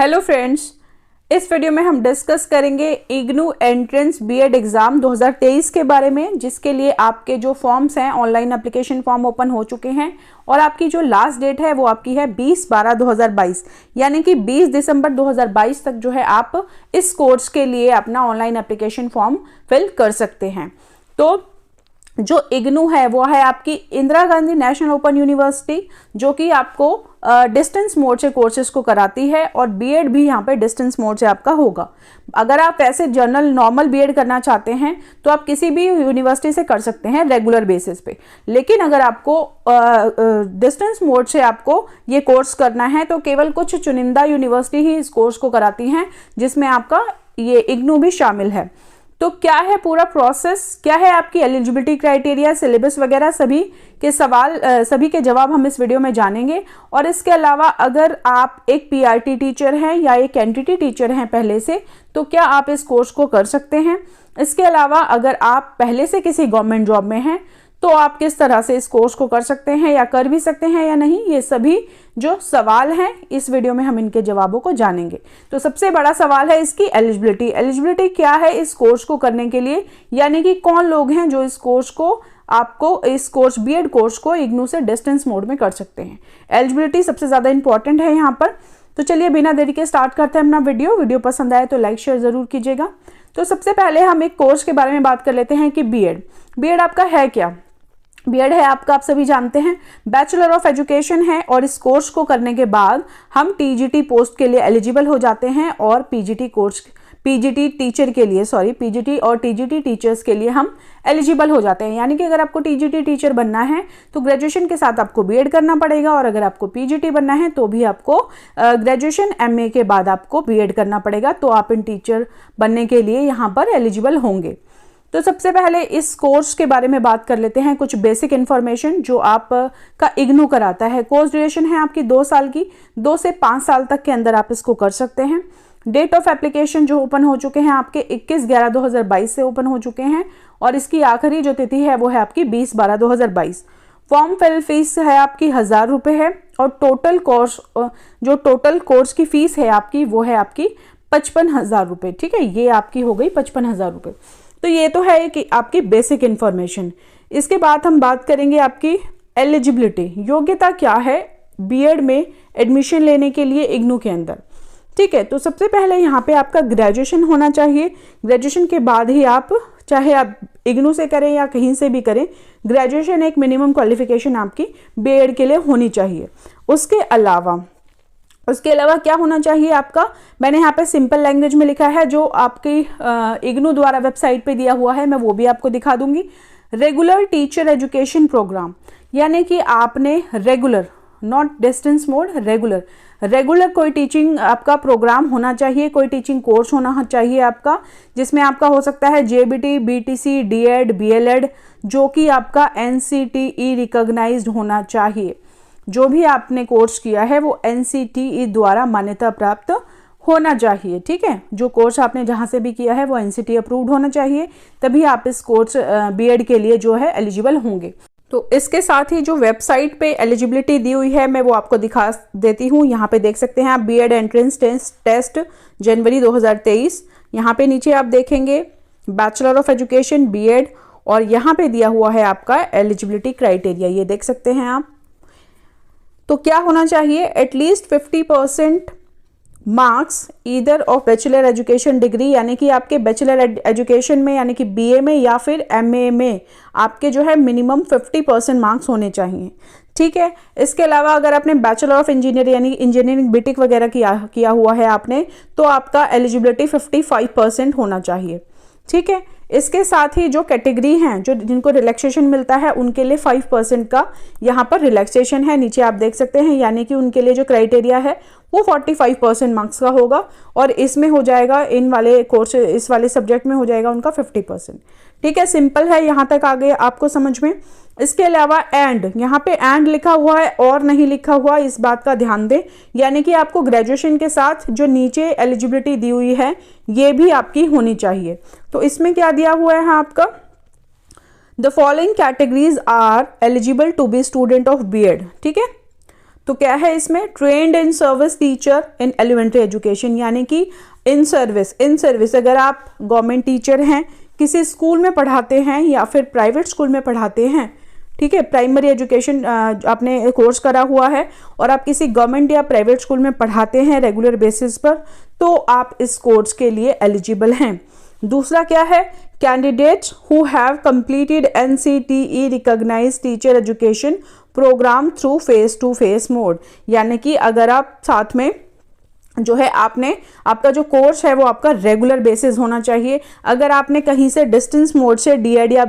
Hello friends, इस video में हम डिस्कस करेंगे इग्नू एंट्रेंस बीएड एग्जाम 2023 के बारे में, जिसके लिए आपके जो फॉर्म्स हैं ऑनलाइन एप्लीकेशन फॉर्म ओपन हो चुके हैं और आपकी जो लास्ट डेट है वो आपकी है 20/12/2022, यानी कि 20 दिसंबर 2022 तक जो है आप इस कोर्स के लिए अपना ऑनलाइन एप्लीकेशन फॉर्म फिल कर सकते हैं। तो जो इग्नू है वो है आपकी Indira Gandhi national open university, जो कि आपको डिस्टेंस मोड से कोर्सेज को कराती है और बीएड भी यहाँ पे डिस्टेंस मोड से आपका होगा। अगर आप वैसे जनरल नॉर्मल बीएड करना चाहते हैं तो आप किसी भी यूनिवर्सिटी से कर सकते हैं रेगुलर बेसिस पे, लेकिन अगर आपको डिस्टेंस मोड से आपको ये कोर्स करना है तो केवल कुछ चुनिंदा यूनिवर्सिटी ही इस कोर्स को कराती हैं, जिसमें आपका ये इग्नू भी शामिल है। तो क्या है पूरा प्रोसेस, क्या है आपकी एलिजिबिलिटी क्राइटेरिया, सिलेबस वगैरह सभी के जवाब हम इस वीडियो में जानेंगे। और इसके अलावा अगर आप एक पीआरटी टीचर हैं या एक एनटीटी टीचर हैं पहले से, तो क्या आप इस कोर्स को कर सकते हैं। इसके अलावा अगर आप पहले से किसी गवर्नमेंट जॉब में हैं तो आप किस तरह से इस कोर्स को कर सकते हैं या कर भी सकते हैं या नहीं, ये सभी जो सवाल हैं इस वीडियो में हम इनके जवाबों को जानेंगे। तो सबसे बड़ा सवाल है इसकी एलिजिबिलिटी। एलिजिबिलिटी क्या है इस कोर्स को करने के लिए, यानी कि कौन लोग हैं जो इस कोर्स को बीएड कोर्स को इग्नू से डिस्टेंस मोड में कर सकते हैं। एलिजिबिलिटी सबसे ज्यादा इंपॉर्टेंट है यहाँ पर। तो चलिए बिना देरी के स्टार्ट करते हैं अपना वीडियो पसंद आए तो लाइक शेयर जरूर कीजिएगा। तो सबसे पहले हम एक कोर्स के बारे में बात कर लेते हैं कि बीएड आपका है क्या। बीएड है आपका, आप सभी जानते हैं, बैचलर ऑफ एजुकेशन है और इस कोर्स को करने के बाद हम टीजीटी पोस्ट के लिए एलिजिबल हो जाते हैं और पीजीटी और टीजीटी टीचर्स के लिए हम एलिजिबल हो जाते हैं। यानी कि अगर आपको टीजीटी टीचर बनना है तो ग्रेजुएशन के साथ आपको बीएड करना पड़ेगा, और अगर आपको पीजीटी बनना है तो भी आपको ग्रेजुएशन एमए के बाद आपको बीएड करना पड़ेगा, तो आप इन टीचर बनने के लिए यहाँ पर एलिजिबल होंगे। तो सबसे पहले इस कोर्स के बारे में बात कर लेते हैं, कुछ बेसिक इन्फॉर्मेशन जो आप का इग्नू कराता है। कोर्स ड्यूरेशन है आपकी 2 साल की, 2 से 5 साल तक के अंदर आप इसको कर सकते हैं। डेट ऑफ एप्लीकेशन जो ओपन हो चुके हैं आपके 21/11/2022 से ओपन हो चुके हैं और इसकी आखिरी जो तिथि है वो है आपकी 20/12/2022। फॉर्म फिल फीस है आपकी 1000 रुपये है और टोटल कोर्स की फीस है आपकी वो है आपकी 55,000 रुपये। ठीक है, ये आपकी हो गई 55,000 रुपये। तो ये तो है कि आपकी बेसिक इन्फॉर्मेशन। इसके बाद हम बात करेंगे आपकी एलिजिबिलिटी, योग्यता क्या है बीएड में एडमिशन लेने के लिए इग्नू के अंदर। ठीक है, तो सबसे पहले यहाँ पे आपका ग्रेजुएशन होना चाहिए। ग्रेजुएशन के बाद ही आप चाहे आप इग्नू से करें या कहीं से भी करें, ग्रेजुएशन एक मिनिमम क्वालिफिकेशन आपकी बीएड के लिए होनी चाहिए। उसके अलावा क्या होना चाहिए आपका, मैंने यहाँ पे सिंपल लैंग्वेज में लिखा है, जो आपकी इग्नू द्वारा वेबसाइट पे दिया हुआ है, मैं वो भी आपको दिखा दूंगी। रेगुलर टीचर एजुकेशन प्रोग्राम, यानी कि आपने regular, not distance mode, regular कोई टीचिंग आपका प्रोग्राम होना चाहिए, कोई टीचिंग कोर्स होना चाहिए आपका, जिसमें आपका हो सकता है जेबीटी, बीटीसी, डीएड, बीएलएड, जो कि आपका एनसीटीई रिकॉग्नाइज्ड होना चाहिए। जो भी आपने कोर्स किया है वो एनसीटीई द्वारा मान्यता प्राप्त होना चाहिए। ठीक है, जो कोर्स आपने जहां से भी किया है वो एनसीटीई अप्रूव्ड होना चाहिए, तभी आप इस कोर्स बीएड के लिए जो है एलिजिबल होंगे। तो इसके साथ ही जो वेबसाइट पे एलिजिबिलिटी दी हुई है मैं वो आपको दिखा देती हूँ। यहाँ पे देख सकते हैं आप बीएड एंट्रेंस टेस्ट जनवरी 2023, यहाँ पे नीचे आप देखेंगे बैचलर ऑफ एजुकेशन बीएड, और यहाँ पे दिया हुआ है आपका एलिजिबिलिटी क्राइटेरिया, ये देख सकते हैं आप। तो क्या होना चाहिए, at least 50% marks either of bachelor education degree, यानी कि आपके बैचलर एजुकेशन में यानी कि बीए में या फिर एमए में आपके जो है मिनिमम 50% मार्क्स होने चाहिए। ठीक है, इसके अलावा अगर आपने बैचलर ऑफ इंजीनियरिंग यानी इंजीनियरिंग बीटेक वगैरह किया हुआ है आपने, तो आपका एलिजिबिलिटी 55% होना चाहिए। ठीक है, इसके साथ ही जो कैटेगरी हैं, जो जिनको रिलैक्सेशन मिलता है उनके लिए 5% का यहाँ पर रिलैक्सेशन है, नीचे आप देख सकते हैं। यानी कि उनके लिए जो क्राइटेरिया है वो 45% मार्क्स का होगा और इसमें हो जाएगा, इस वाले सब्जेक्ट में हो जाएगा उनका 50%। ठीक है, सिंपल है, यहाँ तक आ गए आपको समझ में। इसके अलावा एंड, यहाँ पे एंड लिखा हुआ है और नहीं लिखा हुआ, इस बात का ध्यान दें। यानी कि आपको ग्रेजुएशन के साथ जो नीचे एलिजिबिलिटी दी हुई है ये भी आपकी होनी चाहिए। तो इसमें क्या दिया हुआ है आपका, the following categories are eligible to be student of BEd. ठीक है, तो क्या है इसमें, trained in service teacher in elementary education, यानी कि इन सर्विस अगर आप गवर्नमेंट टीचर हैं, किसी स्कूल में पढ़ाते हैं या फिर प्राइवेट स्कूल में पढ़ाते हैं, ठीक है, प्राइमरी एजुकेशन आपने कोर्स करा हुआ है और आप किसी गवर्नमेंट या प्राइवेट स्कूल में पढ़ाते हैं रेगुलर बेसिस पर, तो आप इस कोर्स के लिए एलिजिबल हैं। दूसरा क्या है, candidates who have completed NCTE recognised teacher education programme through face to face mode, यानी कि अगर आप साथ में जो है आपका जो कोर्स है वो आपका रेगुलर बेसिस होना चाहिए। अगर आपने कहीं से डिस्टेंस मोड से DED या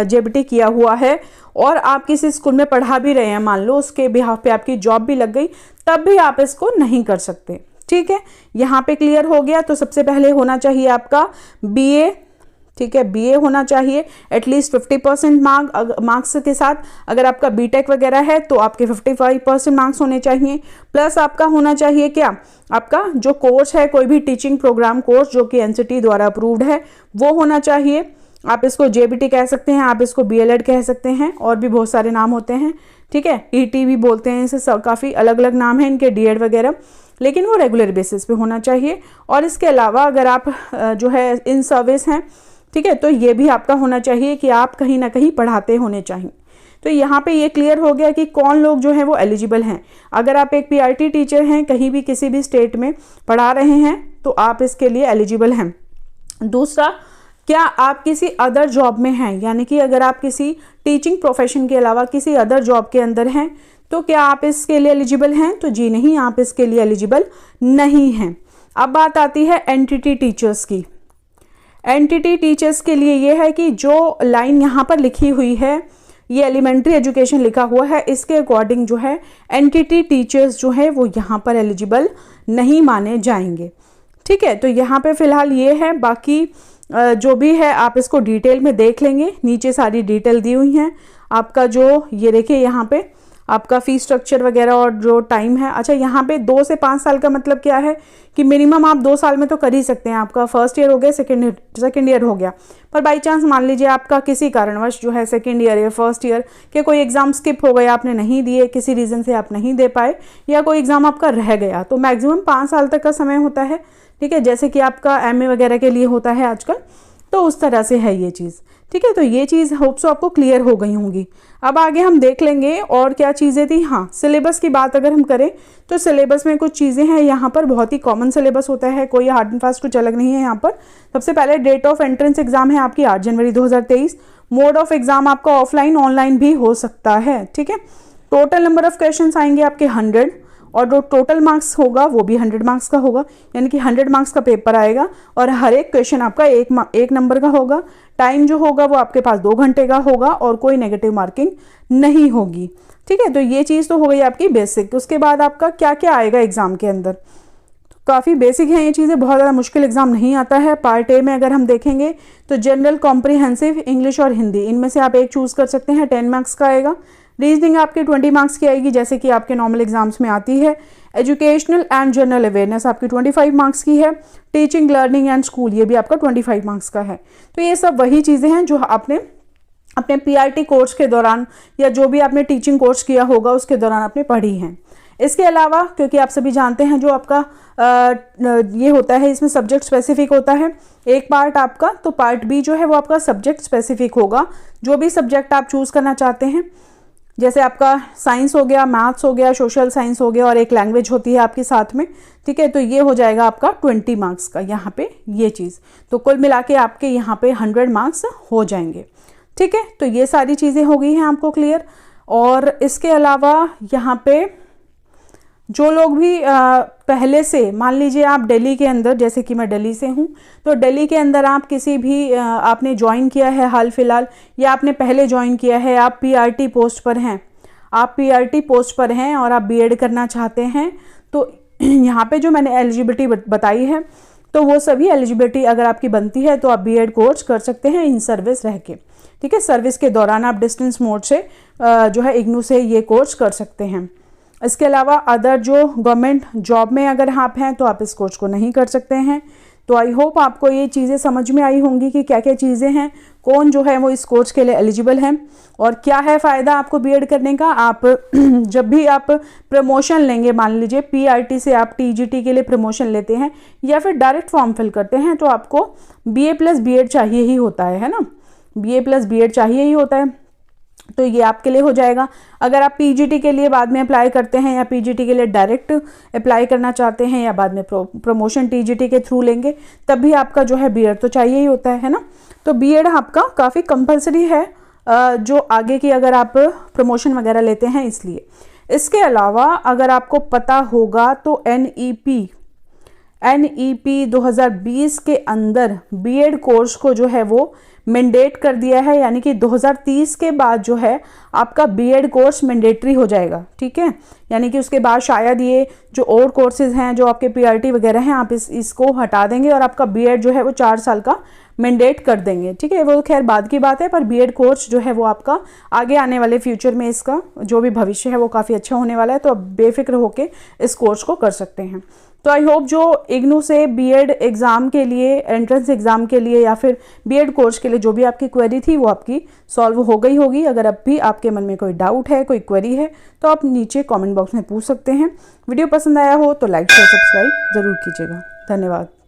JBT किया हुआ है और आप किसी स्कूल में पढ़ा भी रहे हैं, मान लो उसके बिहाफ पे आपकी जॉब भी लग गई, तब भी आप इसको नहीं कर सकते। ठीक है, यहाँ पे क्लियर हो गया। तो सबसे पहले होना चाहिए आपका BA, ठीक है, BA होना चाहिए एटलीस्ट 50% मार्क्स के साथ। अगर आपका BTech वगैरह है तो आपके 55% मार्क्स होने चाहिए, प्लस आपका होना चाहिए क्या, आपका जो कोर्स है कोई भी टीचिंग प्रोग्राम कोर्स जो कि NCT द्वारा अप्रूव्ड है वो होना चाहिए। आप इसको JBT कह सकते हैं, आप इसको BLED कह सकते हैं, और भी बहुत सारे नाम होते हैं, ठीक है, ET भी बोलते हैं इसे, काफ़ी अलग अलग नाम हैं इनके, DED वगैरह, लेकिन वो रेगुलर बेसिस पे होना चाहिए। और इसके अलावा अगर आप जो है इन सर्विस हैं, ठीक है, तो ये भी आपका होना चाहिए कि आप कहीं ना कहीं पढ़ाते होने चाहिए। तो यहाँ पे ये क्लियर हो गया कि कौन लोग जो है वो एलिजिबल हैं। अगर आप एक PRT टीचर हैं, कहीं भी किसी भी स्टेट में पढ़ा रहे हैं, तो आप इसके लिए एलिजिबल हैं। दूसरा, क्या आप किसी अदर जॉब में हैं, यानी कि अगर आप किसी टीचिंग प्रोफेशन के अलावा किसी अदर जॉब के अंदर हैं, तो क्या आप इसके लिए एलिजिबल हैं? तो जी नहीं, आप इसके लिए एलिजिबल नहीं हैं। अब बात आती है एंटिटी टीचर्स की। एंटिटी टीचर्स के लिए ये है कि जो लाइन यहाँ पर लिखी हुई है, ये एलिमेंट्री एजुकेशन लिखा हुआ है, इसके अकॉर्डिंग जो है एंटिटी टीचर्स जो है वो यहाँ पर एलिजिबल नहीं माने जाएंगे। ठीक है, तो यहाँ पे फिलहाल ये है, बाकी जो भी है आप इसको डिटेल में देख लेंगे, नीचे सारी डिटेल दी हुई हैं। आपका जो ये देखिए यहाँ पे आपका फीस स्ट्रक्चर वगैरह और जो टाइम है। अच्छा, यहाँ पे 2 से 5 साल का मतलब क्या है कि मिनिमम आप 2 साल में तो कर ही सकते हैं। आपका फर्स्ट ईयर हो गया, सेकेंड ईयर हो गया, पर बाई चांस मान लीजिए आपका किसी कारणवश जो है सेकेंड ईयर या फर्स्ट ईयर के कोई एग्जाम स्किप हो गया, आपने नहीं दिए, किसी रीज़न से आप नहीं दे पाए, या कोई एग्जाम आपका रह गया, तो मैक्सिमम 5 साल तक का समय होता है। ठीक है, जैसे कि आपका MA वगैरह के लिए होता है आजकल, तो उस तरह से है ये चीज़। ठीक है, तो ये चीज़ होप सो आपको क्लियर हो गई होंगी। अब आगे हम देख लेंगे और क्या चीज़ें थी। हाँ, सिलेबस की बात अगर हम करें तो सिलेबस में कुछ चीज़ें हैं यहाँ पर, बहुत ही कॉमन सिलेबस होता है, कोई हार्ड एंड फास्ट कुछ अलग नहीं है यहाँ पर। सबसे पहले डेट ऑफ एंट्रेंस एग्जाम है आपकी 8 जनवरी 2023। मोड ऑफ एग्जाम आपका ऑफलाइन ऑनलाइन भी हो सकता है। ठीक है, टोटल नंबर ऑफ क्वेश्चन आएंगे आपके 100, और जो टोटल मार्क्स होगा वो भी 100 मार्क्स का होगा, यानी कि 100 मार्क्स का पेपर आएगा और हर एक क्वेश्चन आपका एक नंबर का होगा। टाइम जो होगा वो आपके पास 2 घंटे का होगा और कोई नेगेटिव मार्किंग नहीं होगी। ठीक है, तो ये चीज़ तो हो गई आपकी बेसिक। उसके बाद आपका क्या क्या आएगा एग्जाम के अंदर, काफ़ी बेसिक है ये चीज़ें, बहुत ज़्यादा मुश्किल एग्जाम नहीं आता है। पार्ट ए में अगर हम देखेंगे तो जनरल, कॉम्प्रिहेंसिव, इंग्लिश और हिंदी, इनमें से आप एक चूज़ कर सकते हैं, 10 मार्क्स का आएगा। रीजनिंग आपकी 20 मार्क्स की आएगी, जैसे कि आपके नॉर्मल एग्जाम्स में आती है। एजुकेशनल एंड जनरल अवेयरनेस आपकी 25 मार्क्स की है। टीचिंग, लर्निंग एंड स्कूल, ये भी आपका 25 मार्क्स का है। तो ये सब वही चीज़ें हैं जो आपने अपने PRT कोर्स के दौरान या जो भी आपने टीचिंग कोर्स किया होगा उसके दौरान आपने पढ़ी हैं। इसके अलावा, क्योंकि आप सभी जानते हैं जो आपका ये होता है, इसमें सब्जेक्ट स्पेसिफिक होता है एक पार्ट आपका, तो पार्ट B जो है वो आपका सब्जेक्ट स्पेसिफिक होगा। जो भी सब्जेक्ट आप चूज़ करना चाहते हैं, जैसे आपका साइंस हो गया, मैथ्स हो गया, सोशल साइंस हो गया, और एक लैंग्वेज होती है आपके साथ में। ठीक है, तो ये हो जाएगा आपका 20 मार्क्स का यहाँ पे ये चीज़। तो कुल मिला के आपके यहाँ पे 100 मार्क्स हो जाएंगे। ठीक है, तो ये सारी चीज़ें हो गई हैं आपको क्लियर। और इसके अलावा यहाँ पे जो लोग भी पहले से, मान लीजिए आप दिल्ली के अंदर, जैसे कि मैं दिल्ली से हूँ, तो दिल्ली के अंदर आप किसी भी आपने ज्वाइन किया है हाल फिलहाल, या आपने पहले ज्वाइन किया है, आप PRT पोस्ट पर हैं, आप PRT पोस्ट पर हैं और आप B.Ed करना चाहते हैं, तो यहाँ पे जो मैंने एलिजिबिलिटी बताई है, तो वो सभी एलिजिबिलिटी अगर आपकी बनती है तो आप B.Ed कोर्स कर सकते हैं इन सर्विस रह के। ठीक है, सर्विस के दौरान आप डिस्टेंस मोड से जो है IGNOU से ये कोर्स कर सकते हैं। इसके अलावा अदर जो गवर्नमेंट जॉब में अगर आप हैं तो आप इस कोर्स को नहीं कर सकते हैं। तो आई होप आपको ये चीज़ें समझ में आई होंगी कि क्या क्या चीज़ें हैं, कौन जो है वो इस कोर्स के लिए एलिजिबल है और क्या है फ़ायदा आपको बीएड करने का। आप जब भी आप प्रमोशन लेंगे, मान लीजिए पीआरटी से आप टीजीटी के लिए प्रमोशन लेते हैं या फिर डायरेक्ट फॉर्म फिल करते हैं, तो आपको बीए प्लस बीएड चाहिए ही होता है ना, बीए प्लस बीएड चाहिए ही होता है। तो ये आपके लिए हो जाएगा। अगर आप पीजीटी के लिए बाद में अप्लाई करते हैं या पीजीटी के लिए डायरेक्ट अप्लाई करना चाहते हैं या बाद में प्रमोशन टीजीटी के थ्रू लेंगे, तब भी आपका जो है बीएड तो चाहिए ही होता है ना। तो बीएड आपका काफ़ी कंपलसरी है जो आगे की अगर आप प्रमोशन वगैरह लेते हैं इसलिए। इसके अलावा अगर आपको पता होगा तो एनईपी 2020 के अंदर बीएड कोर्स को जो है वो मैंडेट कर दिया है, यानी कि 2030 के बाद जो है आपका बीएड कोर्स मैंडेटरी हो जाएगा, ठीक है। यानी कि उसके बाद शायद ये जो और कोर्सेज हैं जो आपके पीआरटी वगैरह हैं, आप इसको हटा देंगे और आपका बीएड जो है वो 4 साल का मैंडेट कर देंगे, ठीक है। वो खैर बाद की बात है, पर बीएड कोर्स जो है वो आपका आगे आने वाले फ्यूचर में इसका जो भी भविष्य है वो काफ़ी अच्छा होने वाला है, तो आप बेफिक्र होकर इस कोर्स को कर सकते हैं। तो आई होप जो इग्नू से बीएड एग्ज़ाम के लिए, एंट्रेंस एग्ज़ाम के लिए या फिर बीएड कोर्स के लिए जो भी आपकी क्वेरी थी वो आपकी सॉल्व हो गई होगी। अगर अब भी आपके मन में कोई डाउट है, कोई क्वेरी है, तो आप नीचे कमेंट बॉक्स में पूछ सकते हैं। वीडियो पसंद आया हो तो लाइक शेयर सब्सक्राइब ज़रूर कीजिएगा। धन्यवाद।